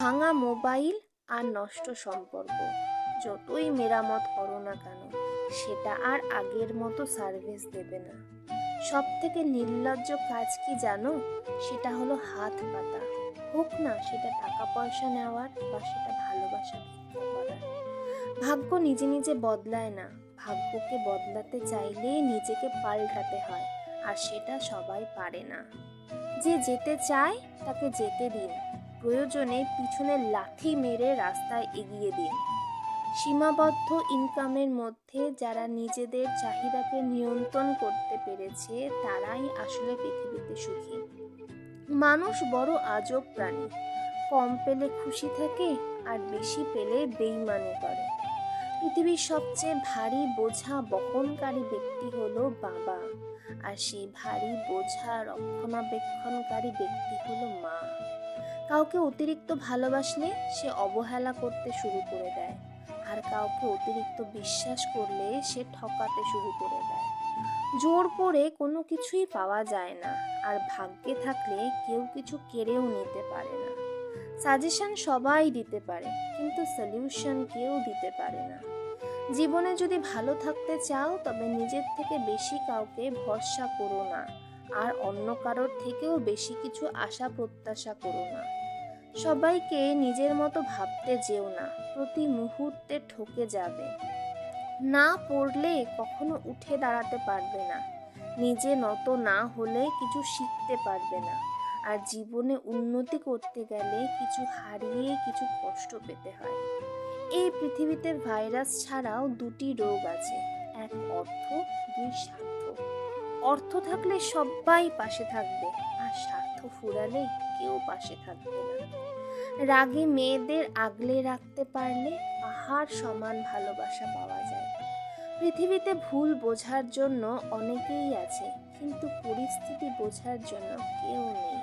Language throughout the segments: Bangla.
ভাঙা মোবাইল আর নষ্ট সম্পর্ক যতই মেরামত করো না কেন, সেটা আর আগের মতো সার্ভিস দেবে না। সব থেকে নির্লজ্জ কাজ কি জানো? সেটা হলো হাত পাতা, হোক না সেটা টাকা পয়সা নেওয়ার বা সেটা ভালোবাসা ভিক্ষা করার। ভাগ্য নিজে নিজে বদলায় না, ভাগ্যকে বদলাতে চাইলে নিজেকে পাল্টাতে হয়, আর সেটা সবাই পারে না। যে যেতে চায় তাকে যেতে দিন, প্রয়োজনে পিছনে লাথি মেরে রাস্তায় এগিয়ে দিন। সীমাবদ্ধ ইনকামের মধ্যে যারা নিজেদের চাহিদাকে নিয়ন্ত্রণ করতে পেরেছে তারাই আসলে পৃথিবীতে সুখী। মানুষ বড় আজব প্রাণী, কম পেলে খুশি থাকে আর বেশি পেলে বেইমানি করে। পৃথিবীর সবচেয়ে ভারী বোঝা বহনকারী ব্যক্তি হলো বাবা, আর সেই ভারী বোঝা রক্ষণাবেক্ষণকারী ব্যক্তি হলো মা। কাউকে অতিরিক্ত ভালোবাসলে সে অবহেলা করতে শুরু করে দেয়, আর কাউকে অতিরিক্ত বিশ্বাস করলে সে ঠকাতে শুরু করে দেয়। জোর করে কোনো কিছুই পাওয়া যায় না, আর ভাগ্যে থাকলে কেউ কিছু কেড়েও নিতে পারে না। সাজেশন সবাই দিতে পারে, কিন্তু সলিউশন কেউ দিতে পারে না। জীবনে যদি ভালো থাকতে চাও তবে নিজের থেকে বেশি কাউকে ভরসা করো না, আর অন্য কারোর থেকেও বেশি কিছু আশা প্রত্যাশা করো না। সবাইকে নিজের মতো ভাবতে যেও না, প্রতি মুহূর্তে ঠকে যাবে। না পড়লে কখনো উঠে দাঁড়াতে পারবে না, নিজে নত না হলে কিছু শিখতে পারবে না, আর জীবনে উন্নতি করতে গেলে কিছু হারিয়ে কিছু কষ্ট পেতে হয়। এই পৃথিবীতে ভাইরাস ছাড়াও দুটি রোগ আছে, এক অর্থ, দুই স্বার্থ। অর্থ থাকলে সবাই পাশে থাকবে, আর স্বার্থ ফুরালে কেউ পাশে থাকবে না। রাগে মেয়েদের আগলে রাখতে পারলে পাহাড় সমান ভালোবাসা পাওয়া যায়। পৃথিবীতে ভুল বোঝার জন্য অনেকেই আছে, কিন্তু পরিস্থিতি বোঝার জন্য কেউ নেই।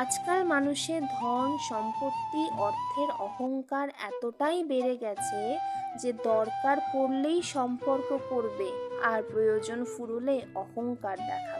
আজকাল মানুষের ধন সম্পত্তি অর্থের অহংকার এতটাই বেড়ে গেছে যে দরকার পড়লেই সম্পর্ক করবে, আর প্রয়োজন ফুরলে অহংকার দেখাবে।